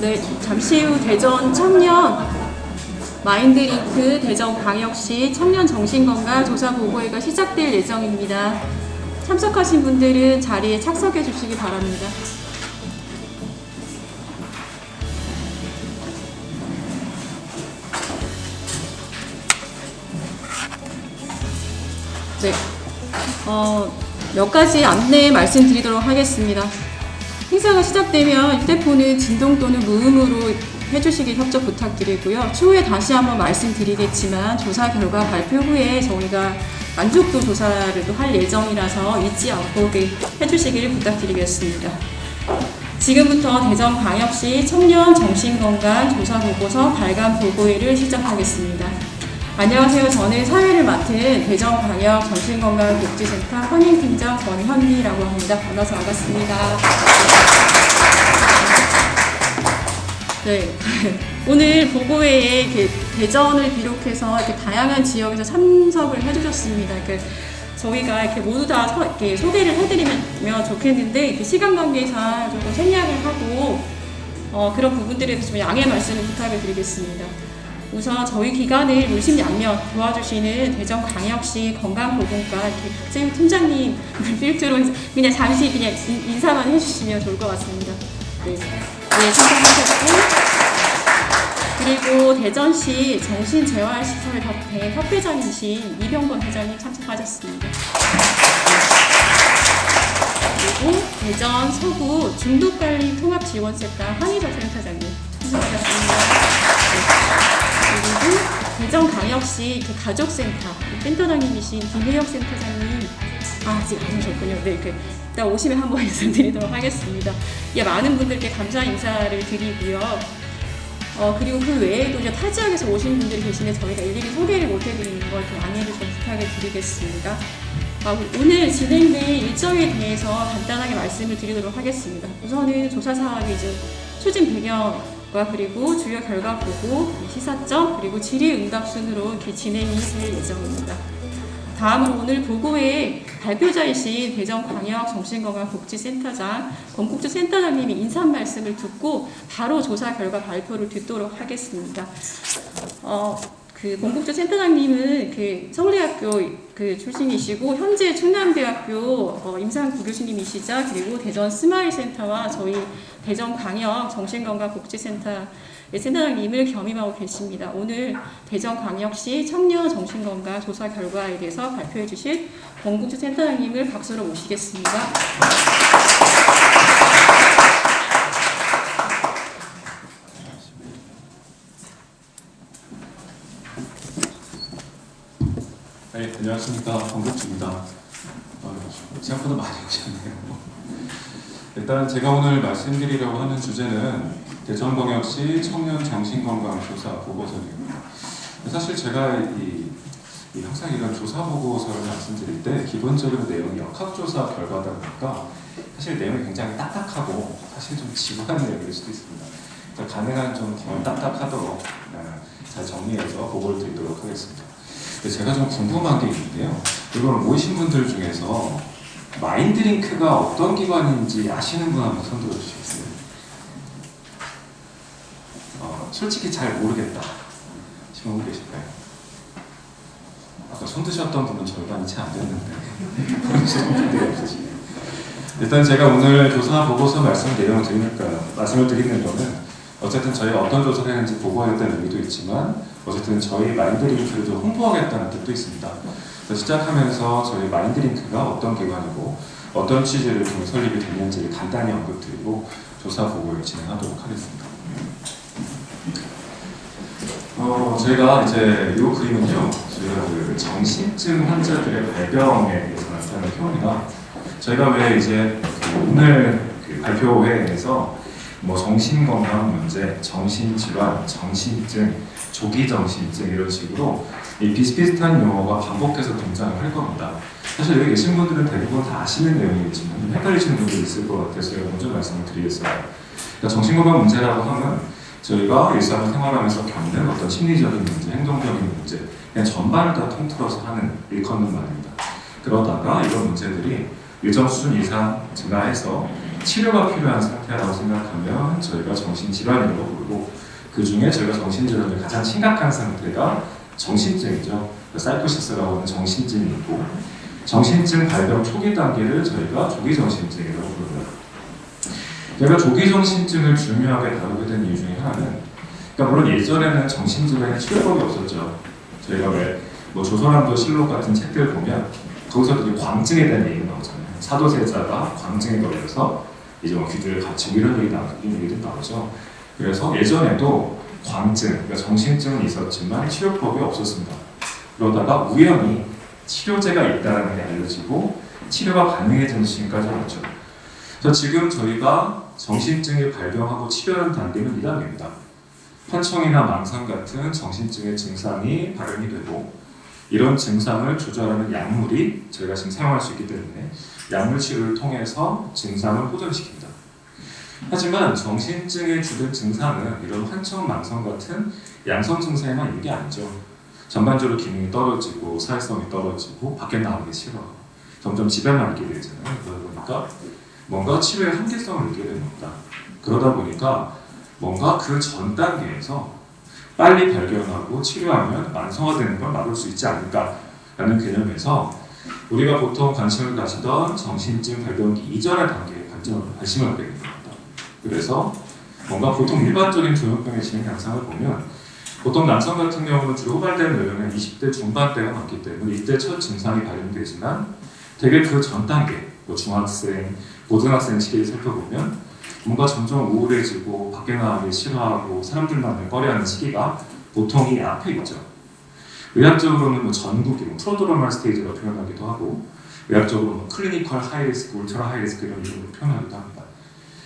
네, 잠시 후 대전 청년 마인드링크 대전광역시 청년 정신건강 조사보고회가 시작될 예정입니다. 참석하신 분들은 자리에 착석해 주시기 바랍니다. 네, 몇 가지 안내 말씀드리도록 하겠습니다. 행사가 시작되면 휴대폰은 진동 또는 무음으로 해주시길 협조 부탁드리고요. 추후에 다시 한번 말씀드리겠지만 조사 결과 발표 후에 저희가 만족도 조사를 또 할 예정이라서 잊지 않고 해주시길 부탁드리겠습니다. 지금부터 대전광역시 청년 정신건강 조사보고서 발간 보고회를 시작하겠습니다. 안녕하세요. 저는 사회를 맡은 대전광역 정신건강복지센터 현행팀장 권현미라고 합니다. 만나서 반갑습니다. 네. 오늘 보고회에 이렇게 대전을 비롯해서 이렇게 다양한 지역에서 참석을 해주셨습니다. 저희가 이렇게 모두 다 이렇게 소개를 해드리면 좋겠는데 이렇게 시간 관계상 조금 생략을 하고 그런 부분들에 대해서 좀 양해 말씀을 부탁을 드리겠습니다. 우선 저희 기관을 물심양면 도와주시는 대전광역시 건강보건과 이렇게 박재우 팀장님 필두로 그냥 잠시 그냥 인사만 해주시면 좋을 것 같습니다. 네, 참석하셨고 그리고 대전시 정신재활시설 협회 협회장이신 이병건 회장님 참석하셨습니다. 그리고 대전 서구 중독관리 통합지원센터 한희석 센터장님 참석하셨습니다. 그리고 대전광역시 가족센터 센터장님이신 김혜영 센터장님 아직 안 오셨군요. 네, 일단 오시면 한번 인사드리도록 하겠습니다. 많은 분들께 감사 인사를 드리고요. 그리고 그 외에도 이제 타 지역에서 오신 분들이 계시는데 저희가 일일이 소개를 못 해드리는 걸 좀 양해를 좀 부탁을 드리겠습니다. 오늘 진행된 일정에 대해서 간단하게 말씀을 드리도록 하겠습니다. 우선은 조사 사업의 이제 추진 배경과 그리고 주요 결과 보고, 시사점, 그리고 질의응답 순으로 이렇게 진행이 될 예정입니다. 다음으로 오늘 보고회에 발표자이신 대전광역 정신건강복지센터장 권국주 센터장님이 인사 말씀을 듣고 바로 조사 결과 발표를 듣도록 하겠습니다. 권국주 센터장님은 서울대학교 출신이시고 현재 충남대학교 임상부 교수님이시자 그리고 대전 스마일센터와 저희 대전광역 정신건강복지센터 센터장님을 겸임하고 계십니다. 오늘 대전광역시 청년 정신건강 조사 결과에 대해서 발표해 주실 권국주 센터장님을 박수로 모시겠습니다. 네, 안녕하십니까. 권국주입니다. 생각보다 많이 오셨네요. 일단 제가 오늘 말씀드리려고 하는 주제는 대전광역시 청년 정신건강 조사 보고서입니다. 사실 제가 항상 이런 조사 보고서를 말씀드릴 때 기본적으로 내용이 역학조사 결과다 보니까 사실 내용이 굉장히 딱딱하고 사실 좀 지루한 내용일 수도 있습니다. 그래서 가능한 좀 덜 딱딱하도록 잘 정리해서 보고를 드리도록 하겠습니다. 제가 좀 궁금한 게 있는데요. 이걸 모이신 분들 중에서 마인드링크가 어떤 기관인지 아시는 분 한번 손 들어주시겠어요? 솔직히 잘 모르겠다 하시는 분 계실까요? 아까 손 드셨던 분은 절반이 채 안 됐는데 일단 제가 오늘 조사 보고서 말씀 내용을 말씀을 드리는 거는 어쨌든 저희가 어떤 조사를 했는지 보고하겠다는 의미도 있지만 어쨌든 저희 마인드링크를 좀 홍보하겠다는 뜻도 있습니다. 그래서 시작하면서 저희 마인드링크가 어떤 기관이고 어떤 취지를 통해 설립이 됐는지를 간단히 언급드리고 조사 보고를 진행하도록 하겠습니다. 저희가 이제 이 그림은요, 저희가 정신증 환자들의 발병에 대해서 나타나는 표입니다. 저희가 왜 이제 오늘 발표회에서 정신건강 문제, 정신질환, 정신증, 조기정신증 이런 식으로 이 비슷비슷한 용어가 반복해서 등장을 할 겁니다. 사실 여기 계신 분들은 대부분 다 아시는 내용이겠지만 헷갈리시는 분들이 있을 것 같아서 제가 먼저 말씀을 드리겠습니다. 그러니까 정신건강 문제라고 하면 저희가 일상을 생활하면서 겪는 어떤 심리적인 문제, 행동적인 문제 그냥 전반을 다 통틀어서 하는 일컫는 말입니다. 그러다가 이런 문제들이 일정 수준 이상 증가해서 치료가 필요한 상태라고 생각하면 저희가 정신질환이라고 부르고, 그 중에 저희가 정신질환의 가장 심각한 상태가 정신증이죠. 사이코시스라고 하는 정신증이 있고, 정신증 발병 초기 단계를 저희가 조기정신증이라고 부릅니다. 제가 조기정신증을 중요하게 다루게 된 이유 중에 하나는, 그러니까 물론 예전에는 정신질환에 치료법이 없었죠. 저희가 뭐 조선왕조 실록 같은 책들 보면 거기서 되게 광증에 대한 얘기가 나오잖아요. 사도세자가 광증에 걸려서 이제 뭐 귀를 갇히고 이런 얘기들 나오죠. 그래서 예전에도 광증, 그러니까 정신증은 있었지만 치료법이 없었습니다. 그러다가 우연히 치료제가 있다는 게 알려지고 치료가 가능해진 시기까지 왔죠. 그래서 지금 저희가 정신증을 발병하고 치료하는 단계는 2단계입니다. 환청이나 망상 같은 정신증의 증상이 발현이 되고, 이런 증상을 조절하는 약물이 저희가 지금 사용할 수 있기 때문에 약물 치료를 통해서 증상을 호전시킵니다. 하지만 정신증의 주된 증상은 이런 환청, 망상 같은 양성 증상에만 있는 게 아니죠. 전반적으로 기능이 떨어지고 사회성이 떨어지고 밖에 나오기 싫어. 점점 집에만 있게 되잖아요. 그러다 보니까 뭔가 치료의 한계성을 느끼게 됩니다. 그러다 보니까 뭔가 그 전 단계에서 빨리 발견하고 치료하면 만성화되는 걸 막을 수 있지 않을까라는 개념에서 우리가 보통 관심을 가지던 정신증 발병기 이전의 단계에 관심을 갖게 됩니다. 그래서 뭔가 보통 일반적인 조현병의 진행 양상을 보면 보통 남성 같은 경우는 주로 후발되는 연령은 20대 중반대가 많기 때문에 이때 첫 증상이 발현되지만 되게 그 전 단계, 뭐 중학생, 고등학생 시기를 살펴보면 뭔가 점점 우울해지고 밖에 나가기 싫어하고 사람들 만나기 꺼려하는 시기가 보통 이 앞에 있죠. 의학적으로는 뭐 전국이 프로드로말 스테이지라고 표현하기도 하고, 의학적으로 뭐 클리니컬 하이리스크, 울트라 하이리스크 이런 식으로 표현하기도 합니다.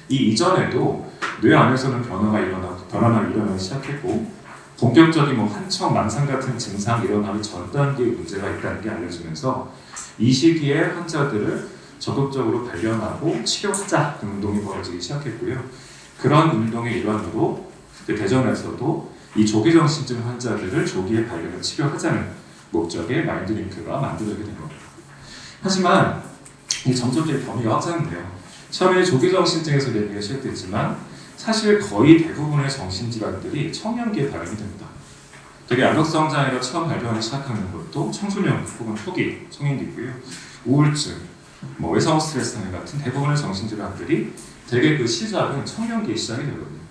이 이전에도 뇌 안에서는 변화가 일어나기 시작했고, 본격적인 뭐 환청, 망상 같은 증상이 일어나기 전 단계의 문제가 있다는 게 알려지면서 이 시기에 환자들을 적극적으로 발견하고 치료하자 운동이 벌어지기 시작했고요. 그런 운동의 일환으로 대전에서도 이 조기정신증 환자들을 조기에 발견해 치료하자는 목적의 마인드링크가 만들어지게 된 겁니다. 하지만 이 점점 범위가 확장돼요. 처음에 조기정신증에서 얘기가 시작됐지만 사실 거의 대부분의 정신질환들이 청년기에 발현이 됩니다. 되게 양극성 장애가 처음 발병하기 시작하는 것도 청소년 혹은 초기 청년기고요. 우울증, 뭐 외성 스트레스 장애 같은 대부분의 정신질환들이 되게 그 시작은 청년기에 시작이 되거든요.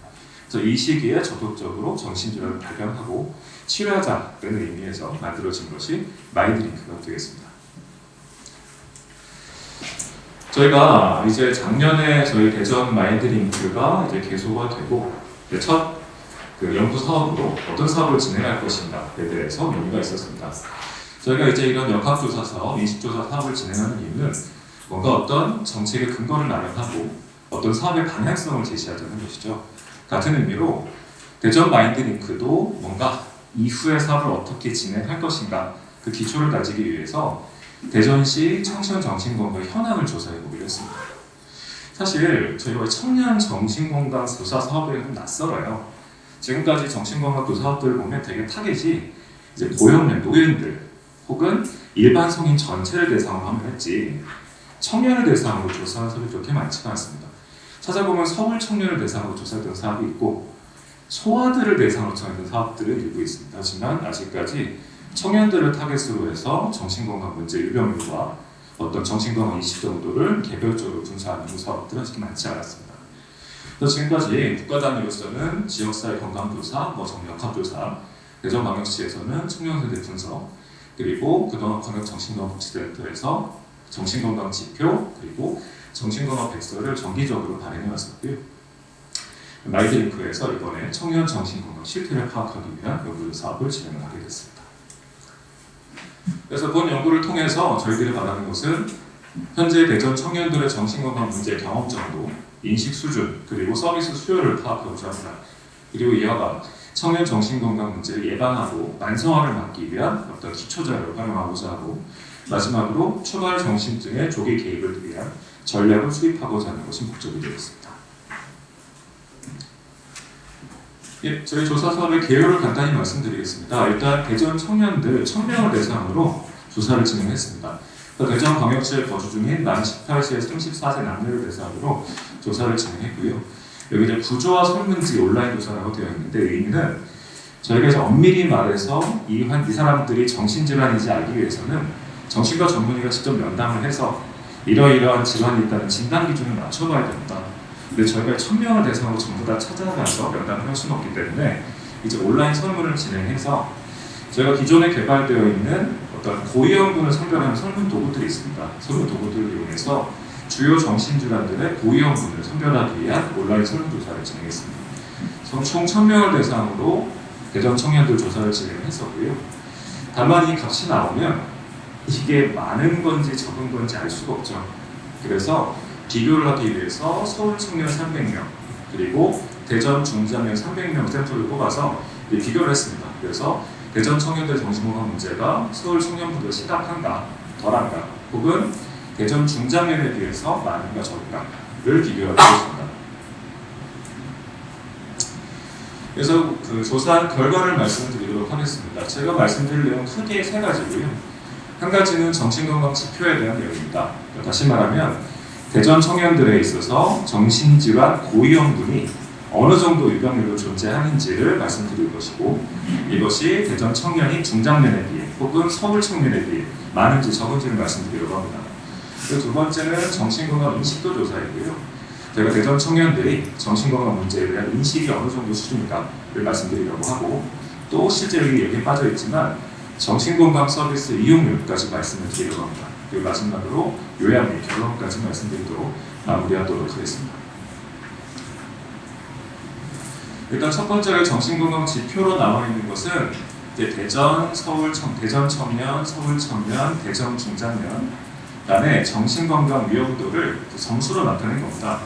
그래서 이 시기에 적극적으로 정신질환을 발견하고 치료하자는 의미에서 만들어진 것이 마인드링크가 되겠습니다. 저희가 이제 작년에 저희 대전 마인드링크가 이제 개소가 되고 첫 그 연구 사업으로 어떤 사업을 진행할 것인가에 대해서 논의가 있었습니다. 저희가 이제 이런 역학조사 사업, 인식조사 사업을 진행하는 이유는 뭔가 어떤 정책의 근거를 마련하고 어떤 사업의 방향성을 제시하자는 것이죠. 같은 의미로 대전 마인드링크도 뭔가 이후의 사업을 어떻게 진행할 것인가 그 기초를 다지기 위해서 대전시 청소년 정신건강 현황을 조사해 보기로 했습니다. 사실 저희가 청년 정신건강 조사 사업에 좀 낯설어요. 지금까지 정신건강 조사 사업들을 보면 되게 타겟이 이제 고령층, 노인들 혹은 일반 성인 전체를 대상으로 하면 했지 청년을 대상으로 조사하는 사업이 그렇게 많지가 않습니다. 찾아보면 서울 청년을 대상으로 조사했던 사업이 있고 소아들을 대상으로 조사했던 사업들은 일부 있습니다. 하지만 아직까지 청년들을 타겟으로 해서 정신건강 문제 유병률과 어떤 정신건강 인식 정도를 개별적으로 분석하는 사업들은 아직 많지 않았습니다. 그래서 지금까지 국가 단위로서는 지역사회 건강조사, 정역학조사, 대전광역시에서는 청년세대 분석, 그리고 그동안 광역정신건강복지센터에서 정신건강 지표, 그리고 정신건강 백서를 정기적으로 발행해 왔었고요. 마인드링크에서 이번에 청년 정신건강 실태를 파악하기 위한 연구 사업을 진행하게 됐습니다. 그래서 본 연구를 통해서 저희들이 바라는 것은 현재 대전 청년들의 정신건강 문제 경험 정도, 인식 수준, 그리고 서비스 수요를 파악하고자 합니다. 그리고 이어가 청년 정신건강 문제를 예방하고 만성화를 막기 위한 어떤 기초자료를 활용하고자 하고, 마지막으로 초발 정신증의 조기 개입을 위한 전략을 수립하고자 하는 것이 목적이 되겠습니다. 예, 저희 조사 사업의 개요를 간단히 말씀드리겠습니다. 일단 대전 청년들 1000명을 대상으로 조사를 진행했습니다. 대전 광역시에 거주 중인 만 18세에서 34세 남녀를 대상으로 조사를 진행했고요. 여기 이제 구조화 설문지 온라인 조사라고 되어 있는데 의미는 저희가 이제 엄밀히 말해서 이 사람들이 정신질환인지 알기 위해서는 정신과 전문의가 직접 면담을 해서 이러이러한 질환이 있다는 진단 기준을 맞춰봐야 된다. 근데 저희가 1000명을 대상으로 전부 다 찾아가서 면담을 할 수는 없기 때문에 이제 온라인 설문을 진행해서 저희가 기존에 개발되어 있는 어떤 고위험군을 선별하는 설문 도구들이 있습니다. 설문 도구들을 이용해서 주요 정신질환들의 고위험군을 선별하기 위한 온라인 설문조사를 진행했습니다. 총 1000명을 대상으로 대전 청년들 조사를 진행했었고요. 다만 이 값이 나오면 이게 많은 건지 적은 건지 알 수가 없죠. 그래서 비교를 하기 위해서 서울 청년 300명 그리고 대전 중장년 300명 샘플을 뽑아서 비교를 했습니다. 그래서 대전 청년들 정신건강 문제가 서울 청년분들 심각한가, 덜한가, 혹은 대전 중장년에 비해서 많은가, 적은가를 비교하고 있습니다. 그래서 그 조사 결과를 말씀드리도록 하겠습니다. 제가 말씀드릴 내용은 크게 3가지고요. 한 가지는 정신건강 지표에 대한 내용입니다. 다시 말하면 대전 청년들에 있어서 정신질환 고위험군이 어느 정도 유병률로 존재하는지를 말씀드릴 것이고 이것이 대전 청년이 중장년에 비해 혹은 서울 청년에 비해 많은지 적은지를 말씀드리려고 합니다. 그리고 두 번째는 정신건강 인식도 조사이고요. 저희가 대전 청년들이 정신건강 문제에 대한 인식이 어느 정도 수준인가를 말씀드리려고 하고 또 실제 여기에 빠져 있지만 정신건강 서비스 이용률까지 말씀을 드리려고 합니다. 그리고 마지막으로 요약 및 결론까지 말씀드리도록 마무리하도록 하겠습니다. 일단 첫 번째로 정신건강 지표로 나와 있는 것은 이제 대전 청년, 서울 청년, 대전 중장년 간의 정신건강 위험도를 점수로 나타낸 겁니다.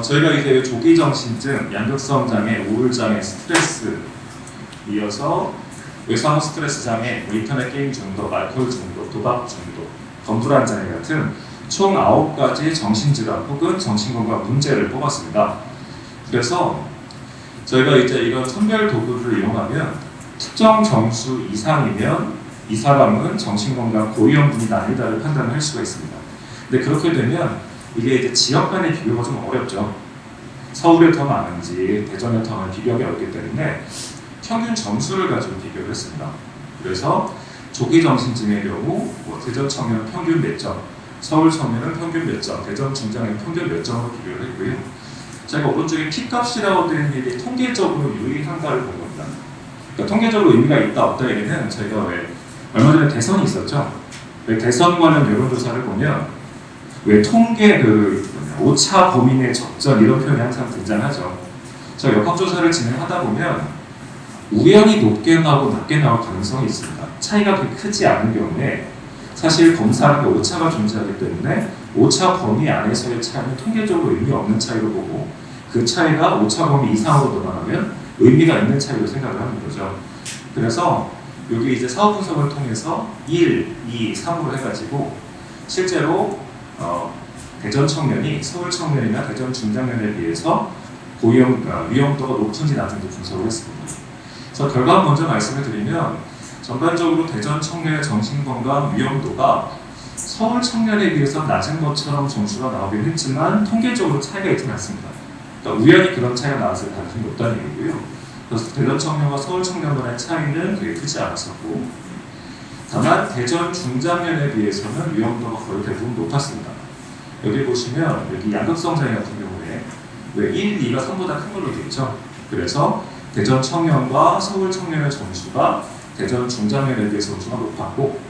저희가 이제 조기 정신증, 양극성 장애, 우울장애, 스트레스 이어서 외상후 스트레스 장애, 인터넷 게임 중독, 알코올 중독, 도박 중독, 건불안 장애 같은 총 9가지 정신질환 혹은 정신건강 문제를 뽑았습니다. 그래서 저희가 이제 이런 선별 도구를 이용하면 특정 점수 이상이면 이 사람은 정신건강 고위험군이 아니다를 판단할 수가 있습니다. 근데 그렇게 되면 이게 이제 지역 간의 비교가 좀 어렵죠. 서울에 더 많은지 대전에 더 많은지 비교하기 어렵기 때문에 평균 점수를 가지고 비교를 했습니다. 그래서 조기 정신증의 경우 대전 청년 평균 몇 점, 서울 청년은 평균 몇 점, 대전 중장년 평균 몇 점으로 비교를 했고요. 제가 오른쪽에 P값이라고 되는 일이 통계적으로 유의한가를 본 겁니다. 그러니까 통계적으로 의미가 있다 없다 얘기는 저희가 얼마 전에 대선이 있었죠. 대선 관련 여론조사를 보면 통계 오차 범위 적절 이런 표현이 항상 등장하죠. 제가 역학조사를 진행하다 보면 우연히 높게 나오고 낮게 나올 가능성이 있습니다. 차이가 그렇게 크지 않은 경우에 사실 검사하는 오차가 존재하기 때문에 오차 범위 안에서의 차이는 통계적으로 의미 없는 차이로 보고 그 차이가 오차 범위 이상으로 늘어나면 의미가 있는 차이로 생각을 하는 거죠. 그래서 여기 이제 사후 분석을 통해서 1, 2, 3으로 해가지고 실제로 대전 청년이 서울 청년이나 대전 중장년에 비해서 위험도가 높은지 낮은지 분석을 했습니다. 그래서 결과 먼저 말씀을 드리면 전반적으로 대전 청년의 정신건강 위험도가 서울 청년에 비해서 낮은 것처럼 점수가 나오긴 했지만 통계적으로 차이가 있지는 않습니다. 그러니까 우연히 그런 차이가 나왔을 가능성이 높다는 얘기고요. 그래서 대전 청년과 서울 청년 간의 차이는 되게 크지 않았었고 다만 대전 중장년에 비해서는 위험도가 거의 대부분 높았습니다. 여기 보시면 여기 양극성 장애 같은 경우에 1, 2가 3보다 큰 걸로 되어 있죠. 그래서 대전 청년과 서울 청년의 점수가 대전 중장년에 비해서 점수가 높았고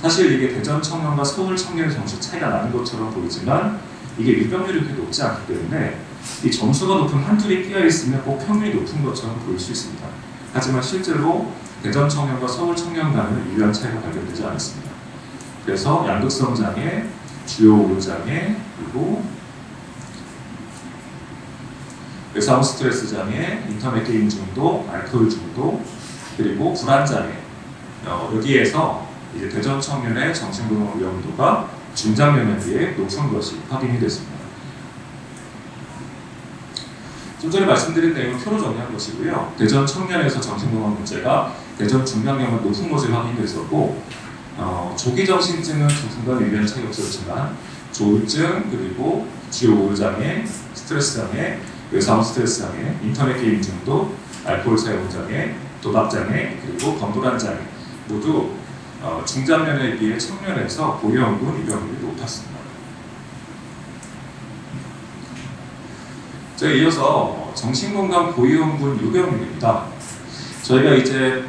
사실 이게 대전 청년과 서울 청년의 점수 차이가 나는 것처럼 보이지만 이게 유병률이 그렇게 높지 않기 때문에 이 점수가 높은 한둘이 끼어 있으면 꼭 평균이 높은 것처럼 보일 수 있습니다. 하지만 실제로 대전 청년과 서울 청년 간은 유의한 차이가 발견되지 않았습니다. 그래서 양극성 장애, 주요 우울 장애, 그리고 외상후 스트레스 장애, 인터넷 게임 중독, 알코올 중독, 그리고 불안 장애 여기에서 이제 대전 청년의 정신건강 위험도가 중장년에 비해 높은 것이 확인이 됐습니다. 좀 전에 말씀드린 내용을 표로 정리한 것이고요. 대전 청년에서 정신건강 문제가 대전 중장년보다 높은 것이 확인됐었고 조기 정신증은 두 순간 유의한 차이 없었지만 조울증, 그리고 주요 우울장애, 스트레스 장애, 외상후 스트레스 장애, 인터넷 게임 중독, 알코올 사용 장애, 도박 장애, 그리고 건불안 장애 모두 중장년에 비해 청년에서 고위험군 유병률이 높았습니다. 자, 이어서 정신건강 고위험군 유병률입니다. 저희가 이제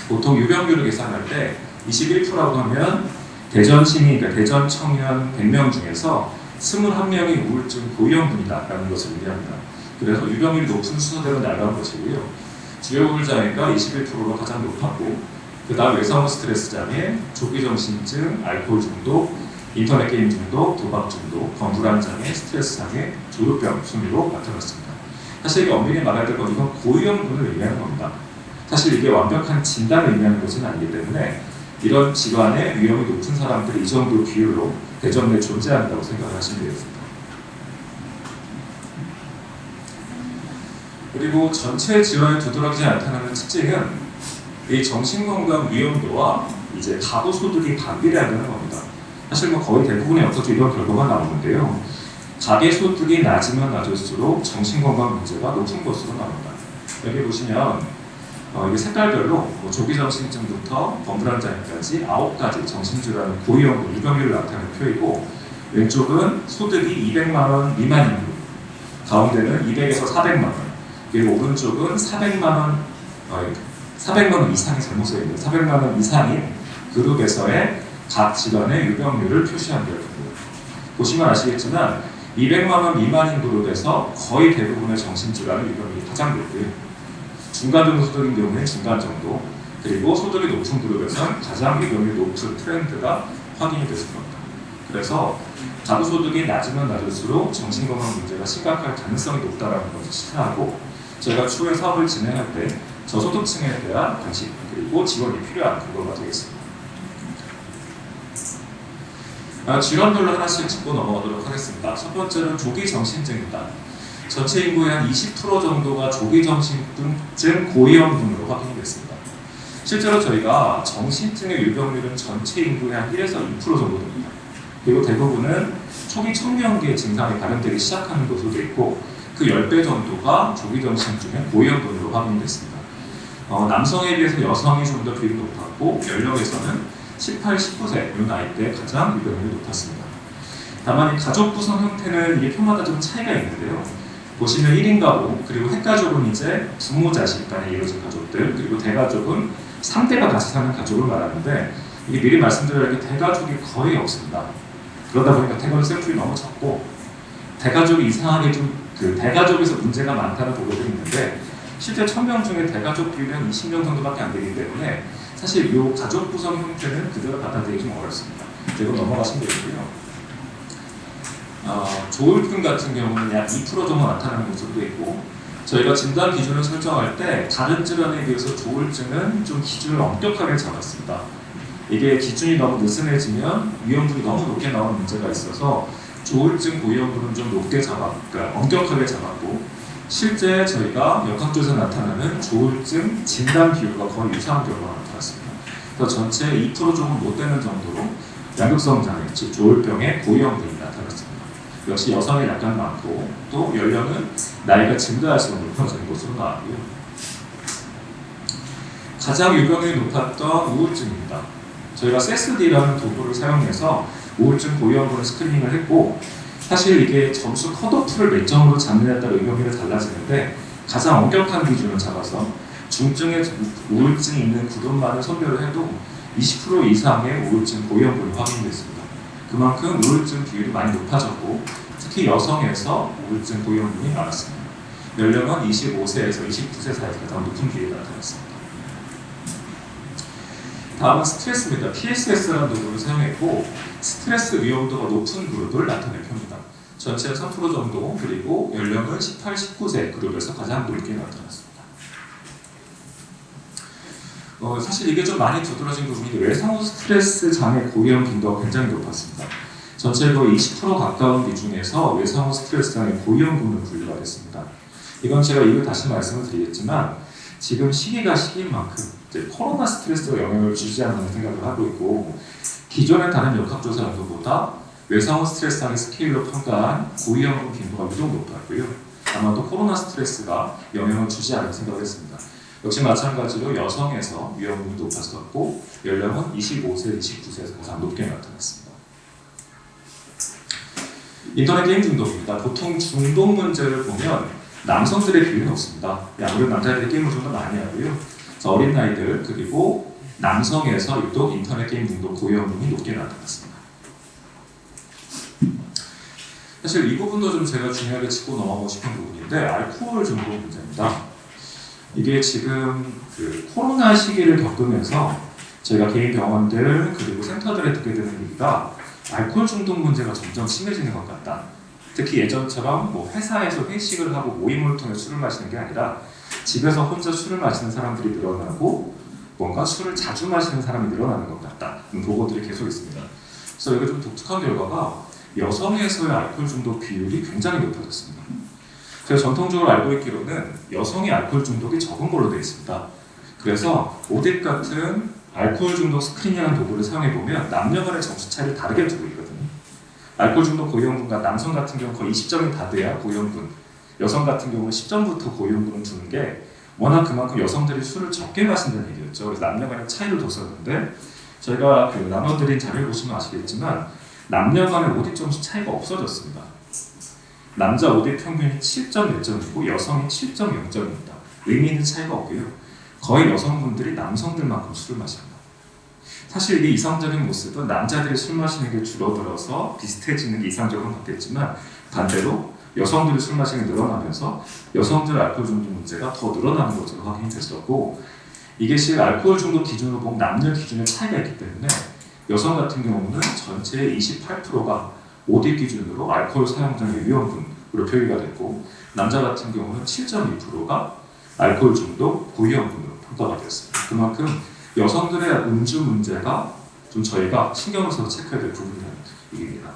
보통 유병률을 계산할 때 21%라고 하면 대전 시민, 그러니까 대전 청년 100명 중에서 21명이 우울증 고위험군이다라는 것을 의미합니다. 그래서 유병률이 높은 순서대로 나가는 것이고요. 주요 우울 장애가 21%로 가장 높았고, 그 다음 외상후 스트레스 장애, 조기 정신증, 알코올 중독, 인터넷 게임 중독, 도박 중독, 건불안 장애, 스트레스 장애, 조울병 순위로 나타났습니다. 사실 이게 엄밀히 말할 때 이건 고위험군을 의미하는 겁니다. 사실 이게 완벽한 진단을 의미하는 것은 아니기 때문에 이런 질환의 위험이 높은 사람들이 이 정도 비율로 대전 내에 존재한다고 생각하시면 되겠습니다. 그리고 전체 질환에 두드러지지 나타나는 특징은 이 정신건강 위험도와 이제 가구 소득이 반비례하는 겁니다. 사실 거의 대부분의 역사적 이런 결과가 나오는데요. 가계 소득이 낮으면 낮을수록 정신건강 문제가 높은 것으로 나옵니다. 여기 보시면 이게 색깔별로 조기 정신증부터 건불안 장애까지 9가지 정신질환 고위험군 유병률을 나타내는 표이고, 왼쪽은 소득이 200만 원 미만인 그룹, 가운데는 200에서 400만 원, 그리고 오른쪽은 400만 원 이상이 잘못 써 있네요. 400만 원 이상인 그룹에서의 각 질환의 유병률을 표시한 결과입니다. 보시면 아시겠지만 200만 원 미만인 그룹에서 거의 대부분의 정신질환의 유병률이 가장 높고요. 중간 정도 소득인 경우에 중간 정도, 그리고 소득이 높은 그룹에서는 가장 유병률이 높은 트렌드가 확인이 됐습니다. 그래서 가구 소득이 낮으면 낮을수록 정신건강 문제가 심각할 가능성이 높다는 것을 시사하고, 저희가 추후에 사업을 진행할 때 저소득층에 대한 관심 그리고 지원이 필요한 근거가 되겠습니다. 질환별로 하나씩 짚고 넘어가도록 하겠습니다. 첫 번째는 조기 정신증입니다. 전체 인구의 한 20% 정도가 조기 정신증 고위험군으로 확인이 됐습니다. 실제로 저희가 정신증의 유병률은 전체 인구의 한 1에서 2% 정도 됩니다. 그리고 대부분은 초기 청년기에 증상이 발현되기 시작하는 것으로 되어 있고, 그 10배 정도가 조기 정신증의 고위험군으로 확인이 됐습니다. 남성에 비해서 여성이 좀 더 비율이 높았고, 연령에서는 18, 19세 이 나이대에 가장 유병률이 높았습니다. 다만 이 가족 구성 형태는 이게 표마다 좀 차이가 있는데요. 보시면 1인 가구, 그리고 핵가족은 이제 부모 자식 간에 이루어진 가족들, 그리고 대가족은 3대가 같이 사는 가족을 말하는데, 이게 미리 말씀드려야 할 게 대가족이 거의 없습니다. 그러다 보니까 대가족 샘플이 너무 적고, 대가족이 이상하게 대가족에서 문제가 많다는 보고들이 있는데, 실제 1000명 중에 대가족 비율이 한 20명 정도밖에 안 되기 때문에 사실 이 가족 구성 형태는 그대로 받아들이기 좀 어렵습니다. 이거 넘어가시면 되고요. 조울증 같은 경우는 약 2% 정도 나타나는 모습도 있고, 저희가 진단 기준을 설정할 때 다른 질환에 비해서 조울증은 좀 기준을 엄격하게 잡았습니다. 이게 기준이 너무 느슨해지면 위험군이 너무 높게 나오는 문제가 있어서 조울증 고위험군은 좀 높게 그러니까 엄격하게 잡았고, 실제 저희가 역학조사에 나타나는 조울증 진단 비율과 거의 유사한 결과가 나타났습니다. 그래서 전체 2% 조금 못 되는 정도로 양극성 장애, 즉 조울병의 고위험군이 나타났습니다. 역시 여성이 약간 많고, 또 연령은 나이가 증가할수록 높아지는 것으로 나왔고요. 가장 유병률이 높았던 우울증입니다. 저희가 세스디라는 도구를 사용해서 우울증 고위험군을 스크리닝을 했고, 사실 이게 점수 컷오프를 몇 점으로 잡느냐에 따라 유병률이 달라지는데, 가장 엄격한 기준을 잡아서 중증의 우울증이 있는 그룹만을 선별을 해도 20% 이상의 우울증 고위험군이 확인됐습니다. 그만큼 우울증 비율이 많이 높아졌고, 특히 여성에서 우울증 고위험군이 많았습니다. 연령은 25세에서 29세 사이가 가장 높은 비율이 나타났습니다. 다음은 스트레스입니다. PSS라는 도구를 사용했고, 스트레스 위험도가 높은 그룹을 나타낸 표입니다. 전체 3% 정도, 그리고 연령은 18, 19세 그룹에서 가장 높게 나타났습니다. 사실 이게 좀 많이 두드러진 부분인데, 외상후 스트레스 장애 고위험 빈도가 굉장히 높았습니다. 전체 거의 20% 가까운 비중에서 외상후 스트레스 장애 고위험군으로 분류가 됐습니다. 이건 제가 이후 다시 말씀을 드리겠지만, 지금 시기가 시기인 만큼 이제 코로나 스트레스가 영향을 주지 않는 생각을 하고 있고, 기존의 다른 역학조사 연구보다 외상후 스트레스하는 스케일로 평가한 고위험군 빈도가 유독 높았고요. 아마도 코로나 스트레스가 영향을 주지 않을 생각을 했습니다. 역시 마찬가지로 여성에서 위험군이 높았었고 연령은 25세, 29세에서 가장 높게 나타났습니다. 인터넷 게임 중독입니다. 보통 중독 문제를 보면 남성들의 비율이 높습니다. 아무래도 남자들이 게임을 좀 더 많이 하고요. 어린 나이들 그리고 남성에서 유독 인터넷 게임 중독 고위험군이 높게 나타났습니다. 사실 이 부분도 좀 제가 중요하게 짚고 넘어가고 싶은 부분인데 알코올 중독 문제입니다. 이게 지금 그 코로나 시기를 겪으면서 저희가 개인 병원들 그리고 센터들에 듣게 되는 얘기가 알코올 중독 문제가 점점 심해지는 것 같다. 특히 예전처럼 뭐 회사에서 회식을 하고 모임을 통해 술을 마시는 게 아니라 집에서 혼자 술을 마시는 사람들이 늘어나고 뭔가 술을 자주 마시는 사람이 늘어나는 것 같다. 보고들이 계속 있습니다. 그래서 이거 좀 독특한 결과가 여성에서의 알코올 중독 비율이 굉장히 높아졌습니다. 제가 전통적으로 알고 있기로는 여성의 알코올 중독이 적은 걸로 되어 있습니다. 그래서 오딕 같은 알코올 중독 스크리닝하는 도구를 사용해 보면 남녀 간의 점수 차이를 다르게 두고 있거든요. 알코올 중독 고위험군과 남성 같은 경우 거의 20점이 다 돼야 고위험군, 여성 같은 경우는 10점부터 고위험군을 두는 게 워낙 그만큼 여성들이 술을 적게 마신다는 얘기였죠. 그래서 남녀 간의 차이를 뒀었는데 저희가 그 나눠드린 자료를 보시면 아시겠지만 남녀 간의 오딕 점수 차이가 없어졌습니다. 남자 오딕 평균이 7.1점이고 여성이 7.0점입니다. 의미 있는 차이가 없고요. 거의 여성분들이 남성들만큼 술을 마십니다. 사실 이게 이상적인 모습은 남자들이 술 마시는 게 줄어들어서 비슷해지는 게 이상적으로 바뀌었지만 반대로 여성들이 술 마시는 게 늘어나면서 여성들 알코올 중독 문제가 더 늘어나는 것으로 확인이 됐었고 이게 실 알코올 중독 기준으로 보면 남녀 기준의 차이가 있기 때문에 여성 같은 경우는 전체의 28%가 오딕 기준으로 알코올 사용자의 위험군으로 표기가 됐고 남자 같은 경우는 7.2%가 알코올 중독 고위험군으로 평가가 되었습니다. 그만큼 여성들의 음주 문제가 좀 저희가 신경을 써서 체크해야 될 부분이라는 얘기입니다.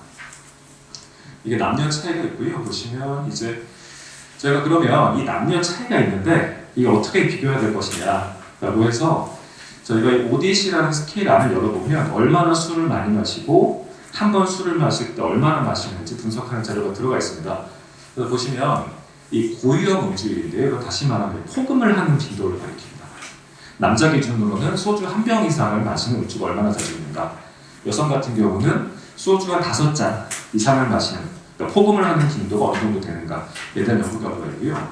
이게 남녀 차이가 있고요. 보시면 이제 저희가 그러면 이 남녀 차이가 있는데 이게 어떻게 비교해야 될 것이냐라고 해서 저희가 이 오디시라는 스케일 안을 열어보면 얼마나 술을 많이 마시고 한 번 술을 마실 때 얼마나 마시는지 분석하는 자료가 들어가 있습니다. 그래서 보시면 이 고위험 음주율인데요. 이거 다시 말하면 포금을 하는 빈도를 가리킵니다. 남자 기준으로는 소주 한 병 이상을 마시는 음주가 얼마나 자주 있는가. 여성 같은 경우는 소주 한 5잔 이상을 마시는 그러니까 포금을 하는 빈도가 어느 정도 되는가에 대한 연구 결과가 있고요.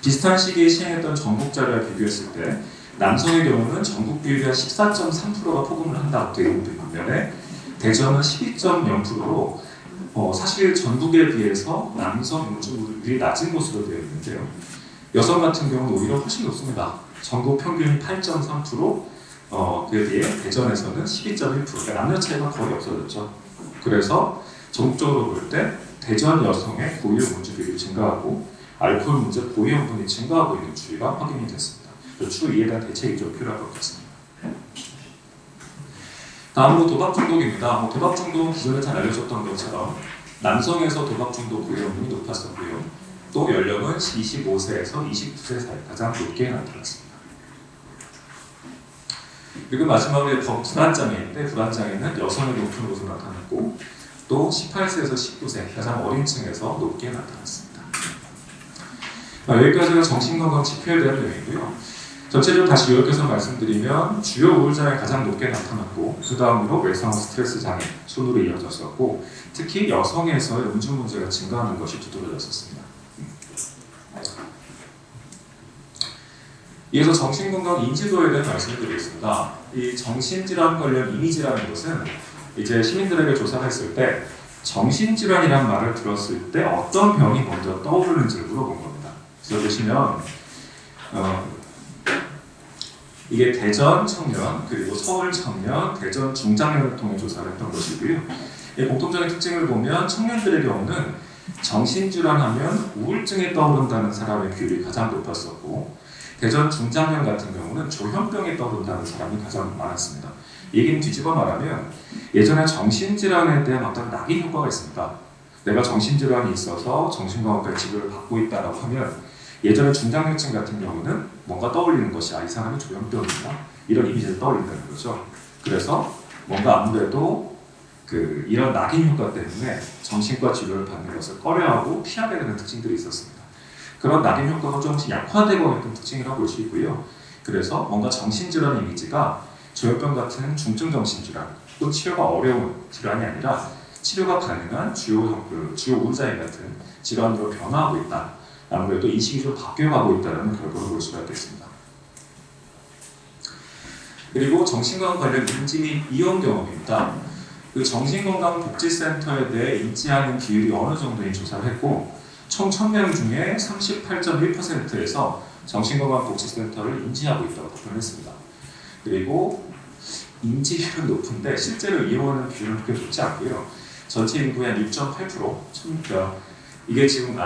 비슷한 시기에 시행했던 전국 자료와 비교했을 때 남성의 경우는 전국 비율이 한 14.3%가 포금을 한다고 되어 있는 반면에 대전은 12.0%로 사실 전국에 비해서 남성 음주율이 낮은 것으로 되어 있는데요. 여성 같은 경우는 오히려 훨씬 높습니다. 전국 평균이 8.3%, 그에 비해 대전에서는 12.1%, 그러니까 남녀 차이가 거의 없어졌죠. 그래서 전국적으로 볼 때 대전 여성의 고위험 음주 비율이 증가하고 알코올 문제 고위험군이 증가하고 있는 추이가 확인이 됐습니다. 추후 이에 대한 대책이 좀 필요할 것 같습니다. 다음으로 도박 중독입니다. 도박 중독은 기존에 잘 알려졌던 것처럼 남성에서 도박 중독 고위험군이 높았었고요. 또 연령은 25세에서 29세 사이 가장 높게 나타났습니다. 그리고 마지막으로 불안장애인데 불안장애는 여성의 높은 곳으로 나타났고 또 18세에서 19세 가장 어린 층에서 높게 나타났습니다. 여기까지가 정신건강 지표에 대한 내용이고요. 전체적으로 다시 요약해서 말씀드리면 주요 우울장애 가장 높게 나타났고 그 다음으로 외상후 스트레스 장애 순으로 이어졌었고 특히 여성에서의 음주 문제가 증가하는 것이 두드러졌었습니다. 이어서 정신건강 인지도에 대한 말씀을 드리겠습니다. 이 정신질환 관련 이미지라는 것은 이제 시민들에게 조사를 했을 때 정신질환이라는 말을 들었을 때 어떤 병이 먼저 떠오르는지를 물어본 겁니다. 그래서 보시면 이게 대전 청년 그리고 서울 청년, 대전 중장년을 통해 조사를 했던 것이고요. 이 공통적인 특징을 보면 청년들의 경우는 정신질환하면 우울증에 떠오른다는 사람의 비율이 가장 높았었고 대전 중장년 같은 경우는 조현병에 떠오른다는 사람이 가장 많았습니다. 얘기는 뒤집어 말하면 예전에 정신질환에 대한 어떤 낙인 효과가 있습니다. 내가 정신질환이 있어서 정신건강과 치료를 받고 있다고 하면 예전에 중장년층 같은 경우는 뭔가 떠올리는 것이 이 사람이 조현병이다 이런 이미지를 떠올린다는 거죠. 그래서 뭔가 아무래도 이런 낙인 효과 때문에 정신과 치료를 받는 것을 꺼려하고 피하게 되는 특징들이 있었습니다. 그런 낙인 효과가 조금씩 약화되고 있는 특징이라고 볼 수 있고요. 그래서 뭔가 정신질환 이미지가 조현병 같은 중증 정신질환, 또 치료가 어려운 질환이 아니라 치료가 가능한 주요 우울장애 같은 질환으로 변화하고 있다. 아무래도 인식이 좀 바뀌어가고 있다는 결과를 볼 수가 있겠습니다. 그리고 정신건강 관련 인지 및 이용 경험입니다. 그 정신건강복지센터에 대해 인지하는 비율이 어느 정도인 조사를 했고 총 1000명 중에 38.1%에서 정신건강복지센터를 인지하고 있다고 답변했습니다. 그리고 인지율은 높은데 실제로 이용하는 비율은 그렇게 높지 않고요. 전체 인구의 한 6.8%, 이게 지금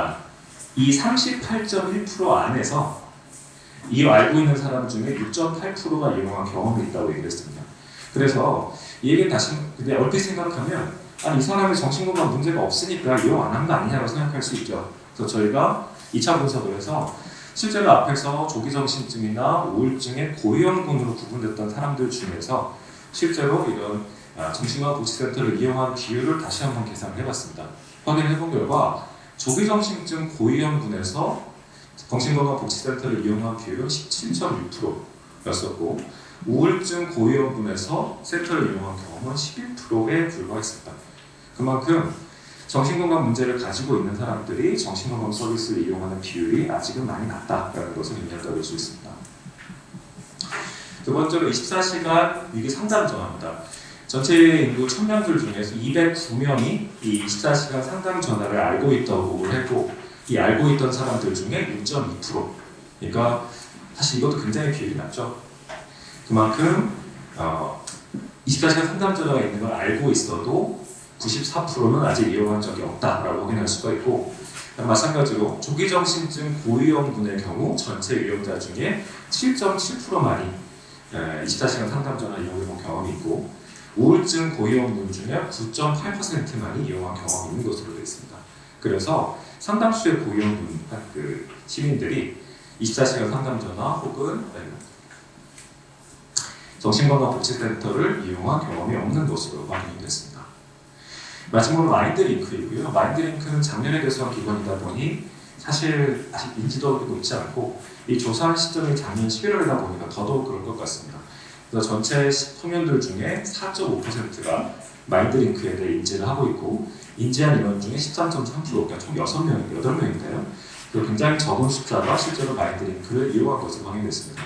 이 38.1% 안에서 이 알고 있는 사람 중에 6.8%가 이용한 경험이 있다고 얘기했습니다. 그래서 이 얘기는 다시 근데 얼핏 생각하면 이 사람이 정신건강 문제가 없으니까 이용 안 한 거 아니냐고 생각할 수 있죠. 그래서 저희가 2차 분석을 해서 실제로 앞에서 조기정신증이나 우울증의 고위험군으로 구분됐던 사람들 중에서 실제로 이런 정신건강복지센터를 이용한 비율을 다시 한번 계산을 해봤습니다. 확인을 해본 결과 조기정신증 고위험군에서 정신건강복지센터를 이용한 비율은 17.6%였었고 우울증 고위험군에서 센터를 이용한 경험은 11%에 불과했습니다. 그만큼 정신건강 문제를 가지고 있는 사람들이 정신건강 서비스를 이용하는 비율이 아직은 많이 낮다라는 것을 의미한다고 볼 수 있습니다. 두 번째로 24시간 위기 상담 전화입니다. 전체 인구 1000명들 중에서 209명이 이 24시간 상담 전화를 알고 있다고 보고를 했고 이 알고 있던 사람들 중에 6.2%, 그러니까 사실 이것도 굉장히 비율이 낮죠. 그만큼 24시간 상담 전화가 있는 걸 알고 있어도 94%는 아직 이용한 적이 없다라고 확인할 수가 있고 마찬가지로 조기정신증 고위험군의 경우 전체 이용자 중에 7.7%만이 24시간 상담 전화 이용해본 경험이 있고 우울증 고위험군 중에 9.8%만이 이용한 경험이 있는 것으로 되어 있습니다. 그래서 상당수의 고위험군 시민들이 24시간 상담 전화 혹은 정신건강복지센터를 이용한 경험이 없는 것으로 확인이 됐습니다. 마지막으로 마인드링크이고요. 마인드링크는 작년에 개소한 기관이다 보니 사실 아직 인지도가 높지 않고 이 조사한 시점이 작년 11월이다 보니까 더더욱 그런 것 같습니다. 그래서 전체 청년들 중에 4.5%가 마인드링크에 대해 인지를 하고 있고 인지한 인원 중에 13.3%, 그러니까 총 8명인데요. 굉장히 적은 숫자가 실제로 마인드링크를 이용한 것으로 확인됐습니다.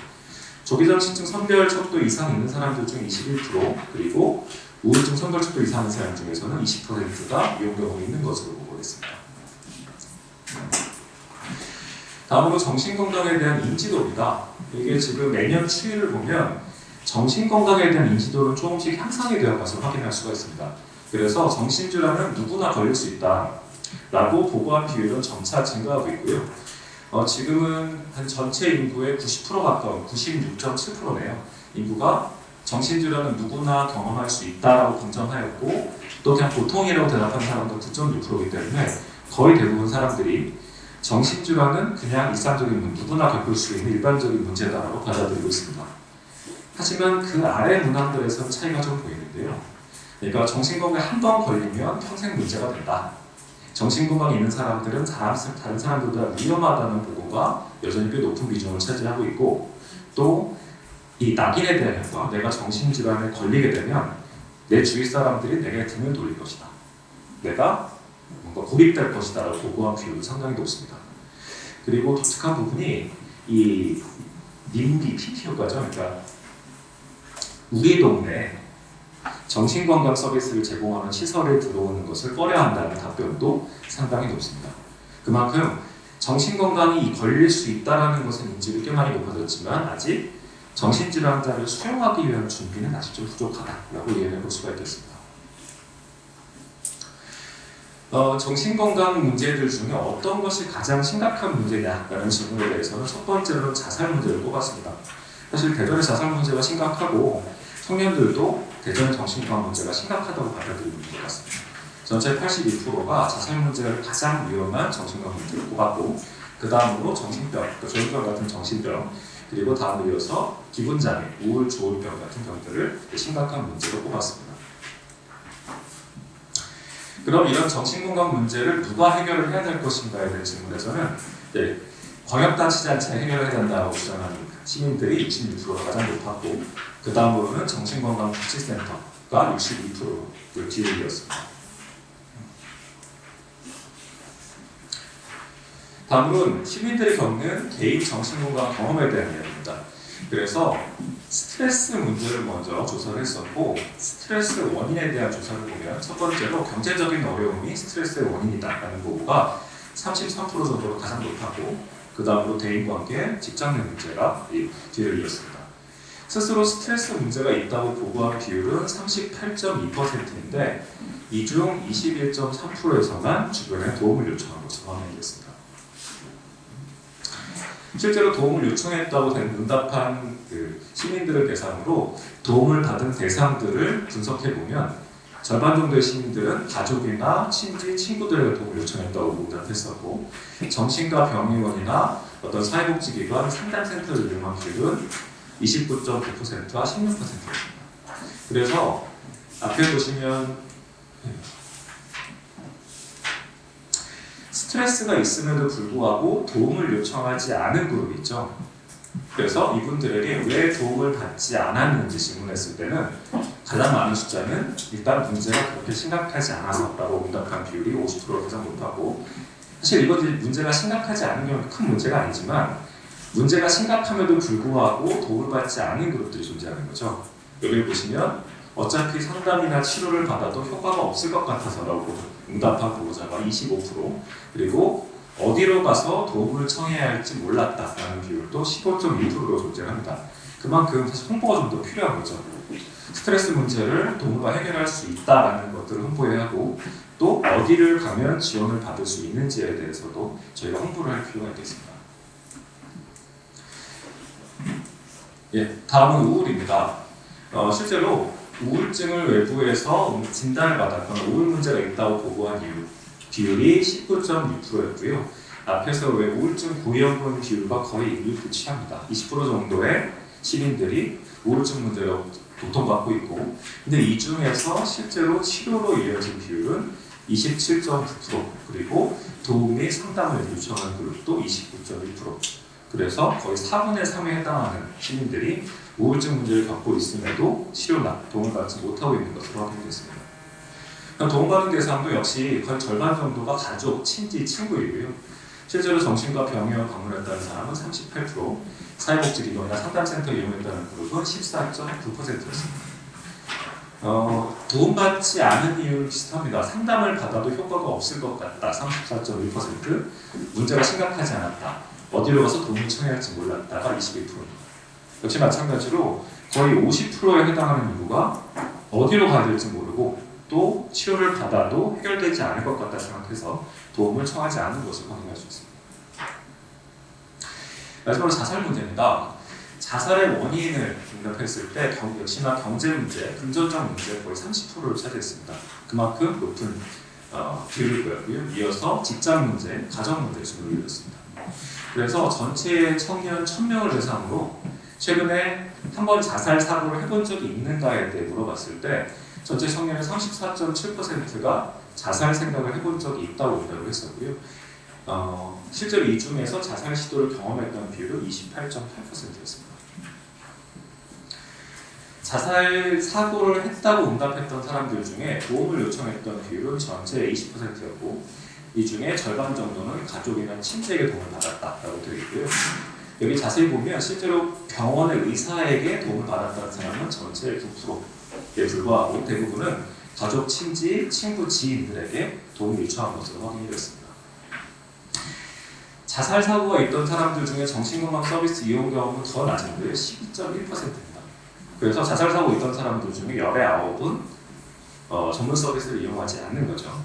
조기정신증 선별 척도 이상 있는 사람들 중 21%, 그리고 우울증 선별 척도 이상 있는 사람 중에서는 20%가 이용 경험이 있는 것으로 보고됐습니다. 다음으로 정신건강에 대한 인지도입니다. 이게 지금 매년 추이를 보면 정신건강에 대한 인지도는 조금씩 향상이 되어 가서 확인할 수가 있습니다. 그래서 정신질환은 누구나 걸릴 수 있다라고 보고한 비율은 점차 증가하고 있고요. 지금은 한 전체 인구의 90% 가까운 96.7%네요. 인구가 정신질환은 누구나 경험할 수 있다라고 긍정하였고 또 그냥 보통이라고 대답한 사람도 9.6%이기 때문에 거의 대부분 사람들이 정신질환은 그냥 일상적인 누구나 겪을 수 있는 일반적인 문제다라고 받아들이고 있습니다. 하지만 그 아래 문항들에서는 차이가 좀 보이는데요. 그러니까 정신건강에 한 번 걸리면 평생 문제가 된다. 정신건강이 있는 사람들은 다른 사람들보다 위험하다는 보고가 여전히 꽤 높은 비중을 차지하고 있고 또 이 낙인에 대한 효과, 내가 정신질환에 걸리게 되면 내 주위 사람들이 내게 등을 돌릴 것이다. 내가 뭔가 고립될 것이다 라고 보고한 비율도 상당히 높습니다. 그리고 독특한 부분이 이 님비, PT 효과죠. 그러니까 우리 동네에 정신건강 서비스를 제공하는 시설에 들어오는 것을 꺼려한다는 답변도 상당히 높습니다. 그만큼 정신건강이 걸릴 수 있다는 것은 인지도 꽤 많이 높아졌지만 아직 정신질환자를 수용하기 위한 준비는 아직 좀 부족하다라고 이해해 볼 수가 있겠습니다. 정신건강 문제들 중에 어떤 것이 가장 심각한 문제냐라는 질문에 대해서는 첫 번째로는 자살 문제를 꼽았습니다. 사실 대전의 자살 문제가 심각하고 청년들도 대전의 정신건강 문제가 심각하다고 받아들이고 있는 것 같습니다. 전체 82%가 자살 문제를 가장 위험한 정신건강 문제를 꼽았고 그 다음으로 정신병, 그러니까 조현병 같은 정신병 그리고 다음에 이어서 기분장애, 우울, 조울병 같은 병들을 심각한 문제로 꼽았습니다. 그럼 이런 정신건강 문제를 누가 해결을 해야 될 것인가에 대한 질문에서는 광역단체장치가 해결해야 된다고 주장하는 시민들이 66%가 가장 높았고 그 다음으로는 정신건강복지센터가 62%를 뒤를 이었습니다. 다음은 시민들이 겪는 개인 정신건강 경험에 대한 이야기입니다. 그래서 스트레스 문제를 먼저 조사를 했었고 스트레스 원인에 대한 조사를 보면 첫 번째로 경제적인 어려움이 스트레스의 원인이다라는 보고가 33% 정도로 가장 높았고 그 다음으로 대인관계, 직장내 문제가 뒤를 이었습니다. 스스로 스트레스 문제가 있다고 보고한 비율은 38.2%인데 이 중 21.3%에서만 주변에 도움을 요청한 것으로 확인이 됐습니다. 실제로 도움을 요청했다고 응답한 시민들을 대상으로 도움을 받은 대상들을 분석해보면 절반 정도의 시민들은 가족이나 친지, 친구들에게 도움을 요청했다고 응답했었고 정신과 병의원이나 어떤 사회복지기관, 상담센터를 이용한 비율은 29.9%와 16%였습니다. 그래서 앞에 보시면 스트레스가 있음에도 불구하고 도움을 요청하지 않은 그룹이 있죠. 그래서 이분들에게 왜 도움을 받지 않았는지 질문했을 때는 가장 많은 숫자는 일단 문제가 그렇게 심각하지 않아서라고 응답한 비율이 50%로 가장 높았고 사실 이건 문제가 심각하지 않은 경우는 큰 문제가 아니지만 문제가 심각함에도 불구하고 도움을 받지 않는 그룹들이 존재하는 거죠. 여기 보시면 어차피 상담이나 치료를 받아도 효과가 없을 것 같아서라고 응답한 보호자가 25% 그리고 어디로 가서 도움을 청해야 할지 몰랐다라는 비율도 15.2%로 존재합니다. 그만큼 사실 홍보가 좀 더 필요한 거죠. 스트레스 문제를 도움과 해결할 수 있다라는 것들을 홍보해야 하고 또 어디를 가면 지원을 받을 수 있는지에 대해서도 저희가 홍보를 할 필요가 있겠습니다. 다음은 우울입니다. 실제로 우울증을 외부에서 진단을 받았거나 우울 문제가 있다고 보고한 비율이 19.6%였고요. 앞에서 왜 우울증 고위험군 비율과 거의 일치합니다. 20% 정도의 시민들이 우울증 문제로 고통받고 있고 근데 이 중에서 실제로 치료로 이어진 비율은 27.9% 그리고 도움 및 상담을 요청하는 그룹도 29.1% 그래서 거의 4분의 3에 해당하는 시민들이 우울증 문제를 겪고 있음에도 치료나 도움을 받지 못하고 있는 것으로 확인됐습니다. 도움받은 대상도 역시 거의 절반 정도가 가족, 친지, 친구이고요. 실제로 정신과 병의원 방문했다는 사람은 38%, 사회복지기관이나 상담센터 이용했다는 그룹은 14.9%였습니다. 도움받지 않은 이유는 비슷합니다. 상담을 받아도 효과가 없을 것 같다, 34.1%, 문제가 심각하지 않았다, 어디로 가서 도움을 청해야 할지 몰랐다가 21%입니다. 역시 마찬가지로 거의 50%에 해당하는 인구가 어디로 가야 될지 모르고 또 치료를 받아도 해결되지 않을 것 같다 생각해서 도움을 청하지 않는 것을 확인할 수 있습니다. 마지막으로 자살 문제입니다. 자살의 원인을 응답했을 때 역시나 경제 문제, 금전적 문제 거의 30%를 차지했습니다. 그만큼 높은 비율을 보였고요. 이어서 직장 문제, 가정 문제 순으로 이어졌습니다. 그래서 전체 청년 1000명을 대상으로 최근에 한번 자살 사고를 해본 적이 있는가에 대해 물어봤을 때 전체 청년의 34.7%가 자살 생각을 해본 적이 있다고 응답을 했었고요. 실제로 이 중에서 자살 시도를 경험했던 비율은 28.8%였습니다. 자살 사고를 했다고 응답했던 사람들 중에 도움을 요청했던 비율은 전체의 20%였고 이 중에 절반 정도는 가족이나 친지에게 도움을 받았다라고 되어 있고요. 여기 자세히 보면 실제로 병원의 의사에게 도움을 받았다는 사람은 전체의 9%에 불과하고 대부분은 가족, 친지, 친구, 지인들에게 도움을 요청한 것으로 확인이 됐습니다. 자살 사고가 있던 사람들 중에 정신건강 서비스 이용 경험은 더 낮은데 12.1%입니다. 그래서 자살 사고 있던 사람들 중에 열의 9은 전문 서비스를 이용하지 않는 거죠.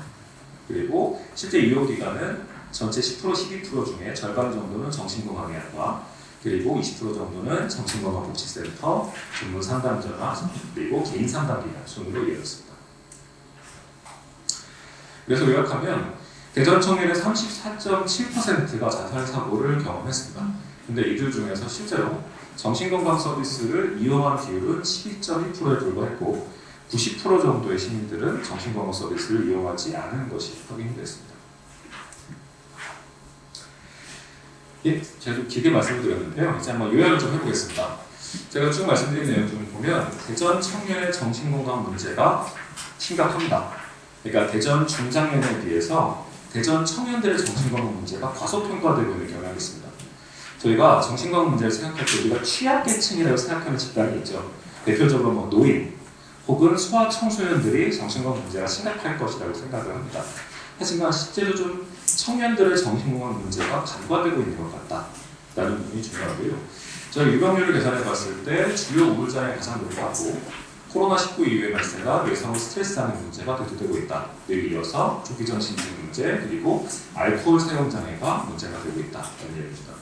그리고 실제 이용 기관은 전체 10%, 12% 중에 절반 정도는 정신건강의학과 그리고 20% 정도는 정신건강복지센터, 전문 상담전화 그리고 개인 상담기관 순으로 이어졌습니다. 그래서 요약하면 대전 청년의 34.7%가 자살 사고를 경험했습니다. 근데 이들 중에서 실제로 정신건강 서비스를 이용한 비율은 12.1%에 불과했고 90% 정도의 시민들은 정신건강 서비스를 이용하지 않은 것이 확인이 됐습니다. 예, 제가 좀 길게 말씀을 드렸는데요. 이제 한번 요약을 좀 해보겠습니다. 제가 쭉 말씀드린 내용 좀 보면 대전 청년의 정신건강 문제가 심각합니다. 그러니까 대전 중장년에 비해서 대전 청년들의 정신건강 문제가 과소평가되고 있는 경향이 있습니다. 저희가 정신건강 문제를 생각할 때 우리가 취약계층이라고 생각하는 집단이 있죠. 대표적으로 뭐 노인 혹은 소아 청소년들이 정신건강 문제가 심각할 것이라고 생각을 합니다. 하지만 실제로 좀 청년들의 정신건강 문제가 간과되고 있는 것 같다라는 부분이 중요하고요. 저희 유병률을 계산해 봤을 때 주요 우울장애 가장 높았고 코로나19 이후에 발생한 외상후 스트레스하는 문제가 대두되고 있다. 여기 이어서 조기전신증 문제 그리고 알코올 사용 장애가 문제가 되고 있다는 얘기입니다.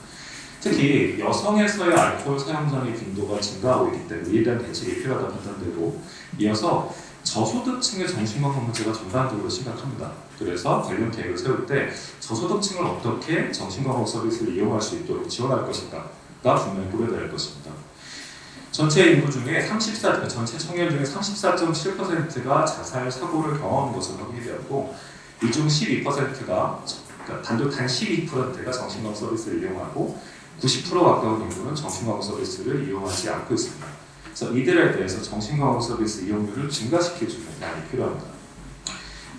특히 여성에서의 알코올 사용 장애 빈도가 증가하고 있기 때문에 이에 대한 대책이 필요하다 판단되고 이어서 저소득층의 정신건강 문제가 전반적으로 심각합니다. 그래서 관련 계획을 세울 때 저소득층을 어떻게 정신건강 서비스를 이용할 수 있도록 지원할 것인가가 분명히 고려될 것입니다. 전체 인구 중에 전체 청년 중에 34.7%가 자살 사고를 경험한 것으로 확인이 되었고 이 중 12%가 단 12%가 정신건강 서비스를 이용하고 90% 가까운 인구는 정신건강 서비스를 이용하지 않고 있습니다. 그래서 이들에 대해서 정신건강 서비스 이용률을 증가시킬 수 있는 대안이 필요합니다.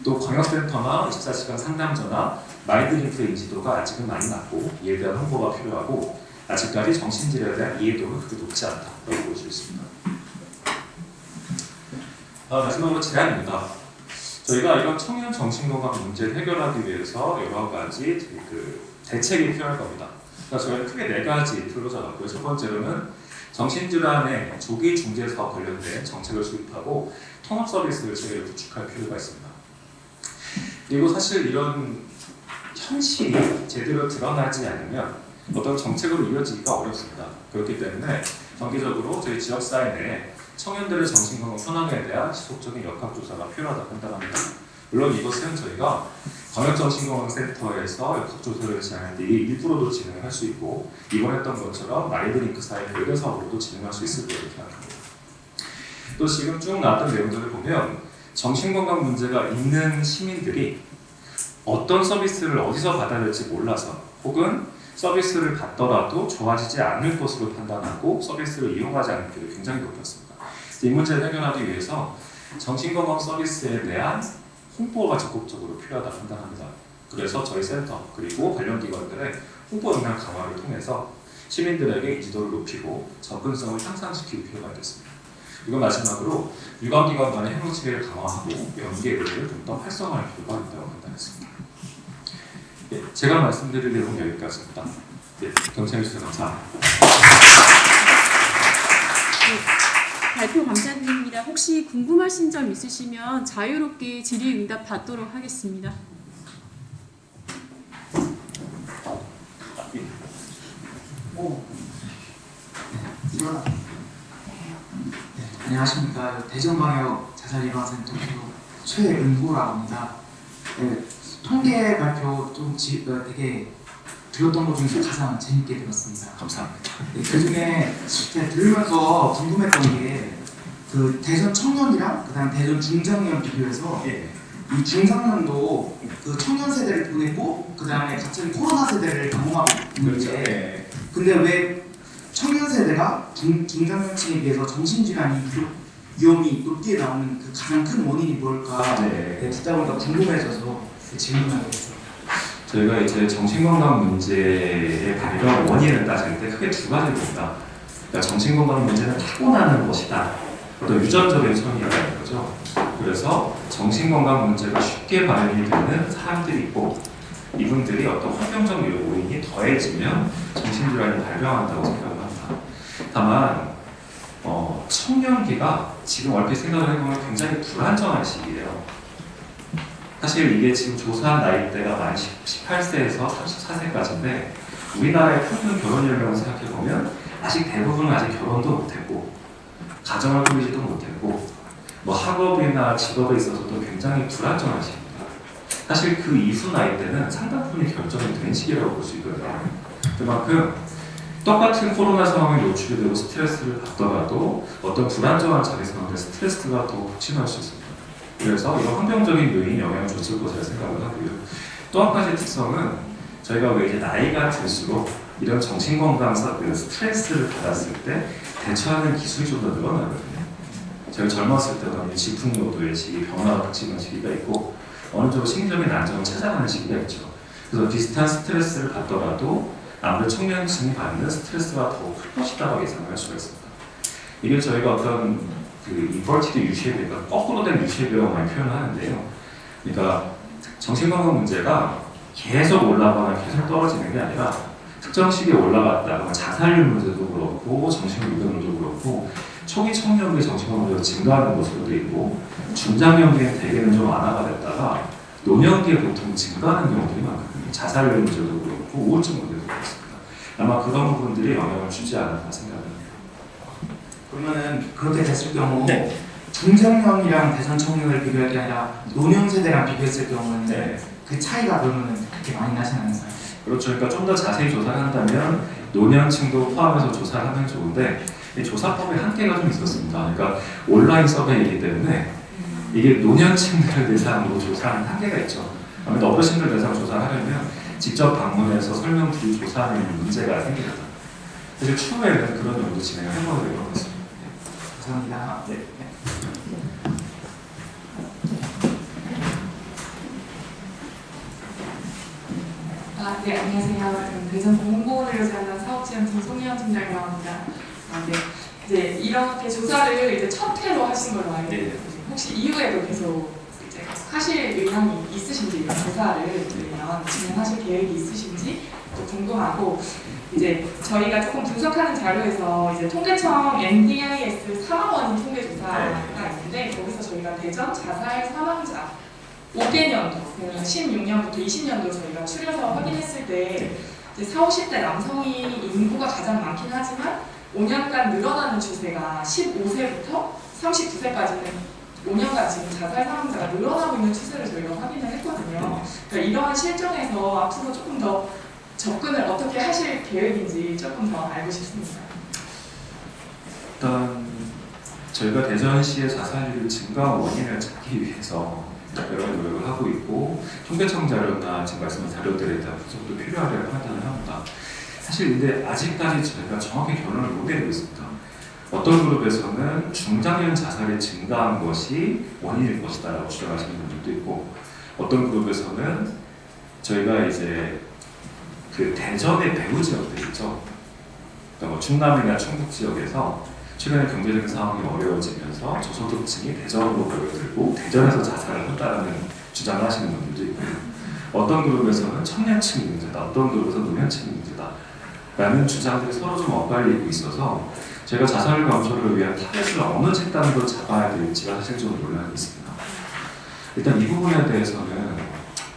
또 광역센터나 24시간 상담소나 마인드링크 인지도가 아직은 많이 낮고 이에 대한 홍보가 필요하고 아직까지 정신질환에 대한 이해도는 그렇게 높지 않다고 볼 수 있습니다. 마지막으로 제안입니다. 저희가 이런 청년 정신건강 문제를 해결하기 위해서 여러 가지 대책이 필요할 겁니다. 그래서 저희는 크게 4가지 틀로 잡았고요. 첫 번째로는 정신질환의 조기 중재 사업 관련된 정책을 수립하고 통합 서비스를 체계를 구축할 필요가 있습니다. 그리고 사실 이런 현실이 제대로 드러나지 않으면 어떤 정책으로 이어지기가 어렵습니다. 그렇기 때문에 정기적으로 저희 지역사회 내에 청년들의 정신건강 현황에 대한 지속적인 역학조사가 필요하다고 판단합니다. 물론 이것은 저희가 광역정신건강센터에서 역학조사를 진행할 때 일부러도 진행할 수 있고 이번 했던 것처럼 마인드링크 사회 별개 사업으로도 진행할 수 있을 거라고 생각합니다. 또 지금 쭉 나왔던 내용들을 보면 정신건강 문제가 있는 시민들이 어떤 서비스를 어디서 받아야 될지 몰라서 혹은 서비스를 받더라도 좋아지지 않을 것으로 판단하고 서비스를 이용하지 않는 비율이 굉장히 높았습니다. 이 문제를 해결하기 위해서 정신건강 서비스에 대한 홍보가 적극적으로 필요하다고 판단합니다. 그래서 저희 센터 그리고 관련 기관들의 홍보 역량 강화를 통해서 시민들에게 인지도를 높이고 접근성을 향상시킬 필요가 있겠습니다. 그리고 마지막으로 유관기관 간의 협력 체계를 강화하고 연계를 좀 더 활성화할 필요가 있다고 판단했습니다. 예, 제가 말씀드릴 내용은 여기까지입니다. 예, 경청해주셔서 감사합니다. 발표 감사드립니다. 혹시 궁금하신 점 있으시면 자유롭게 질의응답 받도록 하겠습니다. 안녕하십니까. 대전광역 자살예방센터 최은구라고 합니다. 네, 통계 발표 좀 되게 들었던 것 중에서 가장 재밌게 들었습니다. 감사합니다. 네, 그 중에 제가 들으면서 궁금했던 게 그 대전 청년이랑 그다음 대전 중장년 비교해서 이 중장년도 그 청년 세대를 보냈고 그다음에 같은 코로나 세대를 경험하고 있는데 근데 왜 청년 세대가 중장년층에 비해서 정신질환이 위험이 높게 나오는 그 가장 큰 원인이 뭘까 듣다 보니까 궁금해져서 질문하게 됐어요. 저희가 이제 정신건강 문제의 발병 원인을 따질 때 크게 2가지를 봅니다. 그러니까 정신건강 문제는 타고나는 것이다. 어떤 유전적인 성이가 있는 거죠. 그래서 정신건강 문제가 쉽게 발현이 되는 사람들이 있고 이분들이 어떤 환경적 요인이 더해지면 정신질환이 발병한다고 생각을 합니다. 다만 청년기가 지금 얼핏 생각을 해보면 굉장히 불안정한 시기예요. 사실 이게 지금 조사한 나이대가 만 18세에서 34세까지인데 우리나라의 평균 결혼 연령을 생각해보면 아직 대부분은 아직 결혼도 못했고 가정을 꾸리지도 못했고 뭐 학업이나 직업에 있어서도 굉장히 불안정한 시기입니다. 사실 그 이후 나이대는 상당분이 결정이 된 시기라고 볼 수 있거든요. 그만큼 똑같은 코로나 상황에 노출이 되고 스트레스를 받더라도 어떤 불안정한 자기 상황에 스트레스가 더 극심할 수 있습니다. 그래서 이런 환경적인 요인이 영향을 줬을 것이라 생각을 하고요. 또 한 가지 특성은 저희가 왜 이제 나이가 들수록 이런 정신건강 스트레스를 받았을 때 대처하는 기술이 좀 더 늘어나거든요. 제가 젊었을 때는 질풍노도의 시기, 병화가 닥치는 시기가 있고 어느 정도 심리적인 안정을 찾아가는 시기가 있죠. 그래서 비슷한 스트레스를 받더라도 아무래도 청년층이 받는 스트레스가 더 클 것이라고 예상할 수가 있습니다. 이게 저희가 어떤 그 인버티드 유쉐입, 그러니까 거꾸로 된 유쉐입이라고 많이 표현하는데요. 그러니까 정신건강 문제가 계속 올라가거나 계속 떨어지는 게 아니라 특정 시기에 올라갔다가 자살률 문제도 그렇고 정신불균도 그렇고 초기 청년기의 정신건강 문제가 증가하는 것으로도 있고 중장년기에 대개는 좀 완화가 됐다가 노년기에 보통 증가하는 경우들이 많거든요. 자살률 문제도 그렇고 우울증 문제도 그렇습니다. 아마 그런 부분들이 영향을 주지 않을까 생각합니다. 그러면은 그렇게 됐을 경우 네. 중장년이랑 대전 청년을 비교할 게 아니라 노년 세대랑 비교했을 경우는 네. 그 차이가 그러면은 그렇게 많이 나진 않을까요? 그렇죠. 그러니까 좀 더 자세히 조사를 한다면 노년층도 포함해서 조사를 하면 좋은데 이 조사법에 한계가 좀 있었습니다. 그러니까 온라인 서베이이기 때문에 이게 노년층들을 대상으로 조사하는 한계가 있죠. 아무래도 어르신들 대상으로 조사를 하려면 직접 방문해서 설명드리고 조사하는 문제가 생깁니다. 그래서 추후에는 그런 정도 진행을 해보게 될 것 같습니다. 감사합니다. 네. 네, 안녕하세요. 저는 대전 공공의료재단 사업지원팀 송혜연 팀장이라고 합니다. 네, 이제 이렇게 조사를 이제 첫 회로 하신 걸로 알고 있는데 혹시 이후에도 계속 이제 하실 의향이 있으신지 이런 조사를 진행하실 계획이 있으신지 또 궁금하고 이제 저희가 조금 분석하는 자료에서 이제 통계청 NDIS 사망원인 통계 조사가 있는데 거기서 저희가 대전 자살 사망자 5개년도, 16년부터 20년도 저희가 추려서 확인했을 때 이제 40, 50대 남성이 인구가 가장 많긴 하지만 5년간 늘어나는 추세가 15세부터 39세까지는 5년간 지금 자살 사망자가 늘어나고 있는 추세를 저희가 확인을 했거든요. 그러니까 이러한 실정에서 앞으로 조금 더 접근을 어떻게 하실 계획인지 조금 더 알고 싶습니다. 일단 저희가 대전시의 자살률 증가 원인을 찾기 위해서 여러 노력을 하고 있고 통계청 자료나 지금 말씀하신 자료들에 대한 분석도 필요하다고 판단을 합니다. 사실 근데 아직까지 저희가 정확히 결론을 못 내리고 있습니다. 어떤 그룹에서는 중장년 자살이 증가한 것이 원인일 것이다라고 주장하시는 분들도 있고 어떤 그룹에서는 저희가 이제 그 대전의 배후 지역들 있죠. 그러니까 뭐 충남이나 충북 지역에서 최근에 경제적인 상황이 어려워지면서 저소득층이 대전으로 몰려들고 대전에서 자살을 한다는 주장을 하시는 분들도 있고 어떤 그룹에서는 청년층이 문제다, 어떤 그룹에서는 노년층이 문제다 라는 주장들이 서로 좀 엇갈리고 있어서 제가 자살률 감소를 위한 타겟을 어느 집단으로 잡아야 될지가 사실 좀 논란이 있습니다. 일단 이 부분에 대해서는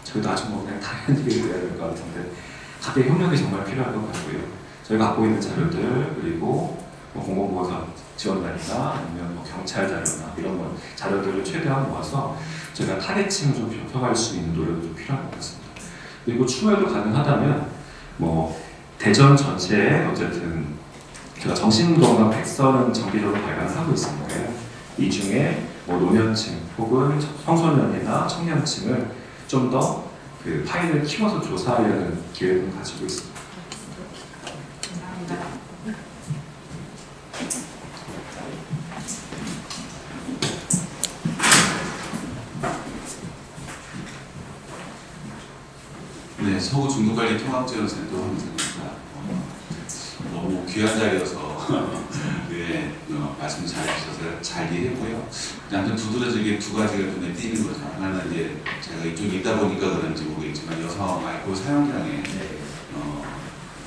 저희도 아주 뭐 그냥 당연히 얘기를 해야 될 것 같은데 각계 협력이 정말 필요할 것 같고요. 저희가 갖고 있는 자료들 그리고 뭐 공공보건 지원단이나 아니면 뭐 경찰 자료나 이런 뭐 자료들을 최대한 모아서 저희가 타겟층을 좀 좁혀갈 수 있는 노력이 좀 필요할 것 같습니다. 그리고 추후에도 가능하다면 뭐 대전 전체에 어쨌든 제가 정신건강 100선은 정기적으로 발간을 하고 있습니다. 이 중에 뭐 노년층 혹은 청소년이나 청년층을 좀 더 그 파일을 키워서 조사하려는 계획을 가지고 있습니다. 감사합니다. 네, 서구 중독관리 통합지원센터 황선입니다. 너무 귀한 자리여서 네, 말씀 잘 해주셔서 잘 이해했고요. 아무튼 두드러지게 두 가지가 눈에 띄는 거죠. 하나는 이제 제가 이쪽에 있다 보니까 그런지 모르겠지만 여성 알코올 사용량의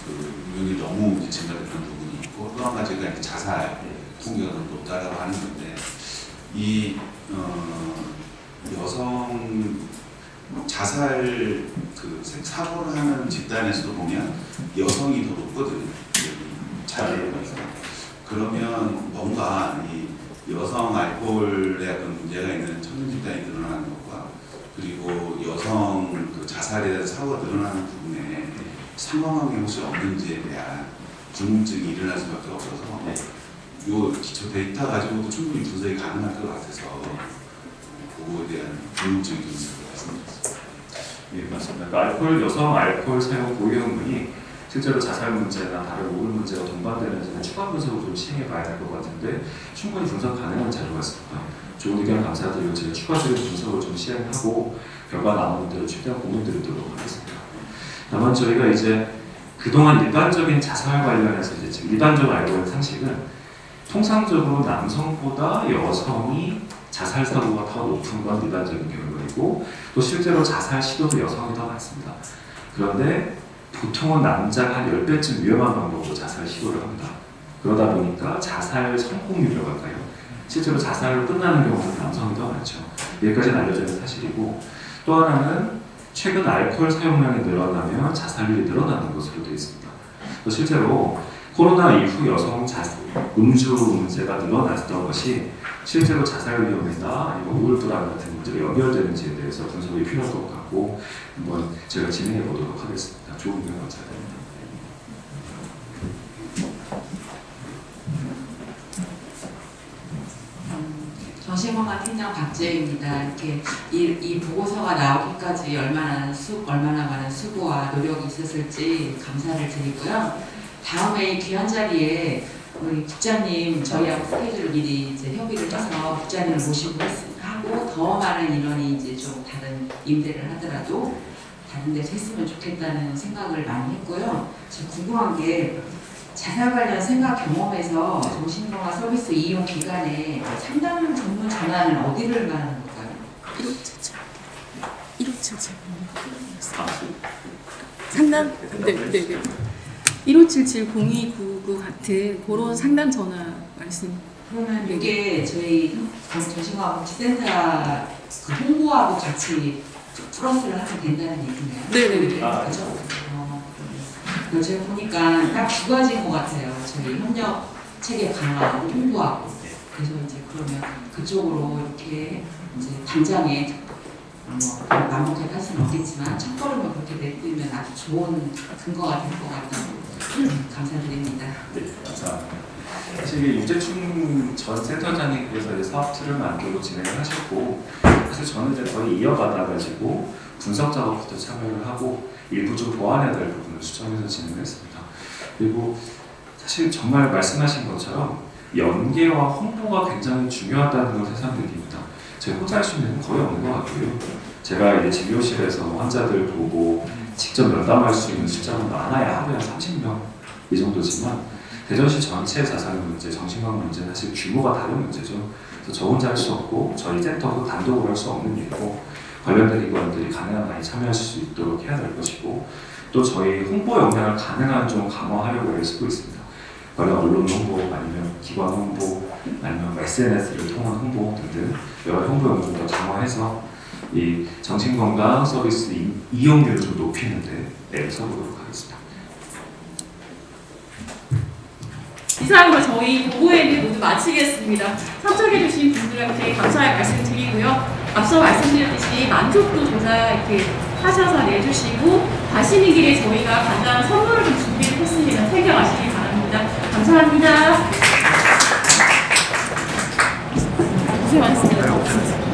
그 유형이 너무 이제 증가되는 부분이 있고 또 한 가지가 이제 자살 통계가 너무 높다라고 하는 건데 이 여성 자살 그 사고를 하는 집단에서도 보면 여성이 더 높거든요. 자살에 관해서. 그러면 뭔가 이 여성 알코올에 어떤 문제가 있는 청년 집단이 늘어나는 것과 그리고 여성 그 자살에 대한 사고가 늘어나는 부분에 상관관계 혹시 없는지에 대한 궁금증이 일어날 수밖에 없어서 이 기초 데이터 가지고도 충분히 분석이 가능할 것 같아서 그거에 대한 궁금증이 좀 있어서 말씀드렸습니다. 예, 맞습니다. 그러니까 여성 알코올 사용 고유 성분이 실제로 자살 문제나 다른 우울 문제와 동반되는지는 추가 분석을 좀 시행해 봐야 될 것 같은데 충분히 분석 가능한 자료가 있습니다. 좋은 의견 감사드리고 제가 추가적인 분석을 좀 시행하고 결과 나오는 대로 최대한 공유드리도록 하겠습니다. 다만 저희가 이제 그동안 일반적인 자살 관련해서 이제 지금 일반적으로 알고 있는 상식은 통상적으로 남성보다 여성이 자살 사고가 더 높은 건 일반적인 결과이고 또 실제로 자살 시도도 여성이 더 많습니다. 그런데 보통은 남자가 한 10배쯤 위험한 방법으로 자살 시도를 합니다. 그러다 보니까 자살 성공률이라고 할까요? 실제로 자살로 끝나는 경우는 남성이 더 많죠. 여기까지는 알려져 있는 사실이고 또 하나는 최근 알코올 사용량이 늘어나면 자살률이 늘어나는 것으로 되어 있습니다. 또 실제로 코로나 이후 여성 음주 문제가 늘어났던 것이 실제로 자살 위험이나 아니면 우울 불안 같은 문제로 연결되는지에 대해서 분석이 필요할 것 같고 한번 제가 진행해 보도록 하겠습니다. 좋은 의견 감사드립니다. 정신건강 팀장 박재입니다. 이렇게 이 보고서가 나오기까지 얼마나 많은 수고와 노력이 있었을지 감사를 드리고요. 다음에 이 귀한 자리에 우리 국장님 저희하고 스케줄을 미리 이제 협의를 해서 국장님을 모시고 하고 더 많은 인원이 이제 좀 다른 임대를 하더라도 다른 데서 했으면 좋겠다는 생각을 많이 했고요. 제가 궁금한 게 자살 관련 생각 경험에서 정신건강 서비스 이용 기간에 상담 전문 전화는 어디를 말하는 걸까요? 1577. 상담? 네. 1577-0299 같은 그런 상담 전화 말씀. 그러면 이게 저희 정신건강복지센터 그 홍보하고 같이 플러스를 하면 된다는 얘기네요. 네네. 그렇죠. 제가 보니까 딱 두 가지인 것 같아요. 저희 협력 체계 강화하고 홍보하고. 그래서 이제 그러면 그쪽으로 이렇게 이제 당장에 만복해 할 수는 없겠지만 첫걸음을 그렇게 내딛으면 아주 좋은 근거가 될 것 같다고 감사드립니다. 네, 감사합니다. 사실 유재충 전 센터장님께서 이제 사업 틀을 만들고 진행을 하셨고 사실 저는 이제 거의 이어받아가지고 분석 작업부터 참여를 하고 일부 좀 보완해야 될 부분을 수정해서 진행을 했습니다. 그리고 사실 정말 말씀하신 것처럼 연계와 홍보가 굉장히 중요하다는 걸 새삼 느낍니다. 제가 혼자 할 수 있는 건 거의 없는 것 같고요. 제가 이제 진료실에서 환자들 보고 직접 면담할 수 있는 숫자는 많아야 하루에 한 30명 이 정도지만 대전시 전체 자살 문제, 정신건강 문제는 사실 규모가 다른 문제죠. 그래서 저 혼자 할 수 없고 저희 센터도 단독으로 할 수 없는 일이고 관련된 기관들이 가능한 많이 참여할 수 있도록 해야 될 것이고 또 저희 홍보 역량을 가능한 좀 강화하려고 애쓰고 있습니다. 관련 언론 홍보 아니면 기관 홍보 아니면 SNS를 통한 홍보 등등 여러 홍보용을 좀 더 강화해서 이 정신건강 서비스 이용률을 좀 높이는 데 애써보도록 하겠습니다. 이상으로 저희 보고회를 모두 마치겠습니다. 참석해주신 분들한테 감사의 말씀 드리고요. 앞서 말씀드렸듯이 만족도 조사 이렇게 하셔서 내주시고 가시는 길에 저희가 간단한 선물을 좀 준비했습니다. 챙겨가시기 바랍니다. 감사합니다. 고생 많으셨습니다.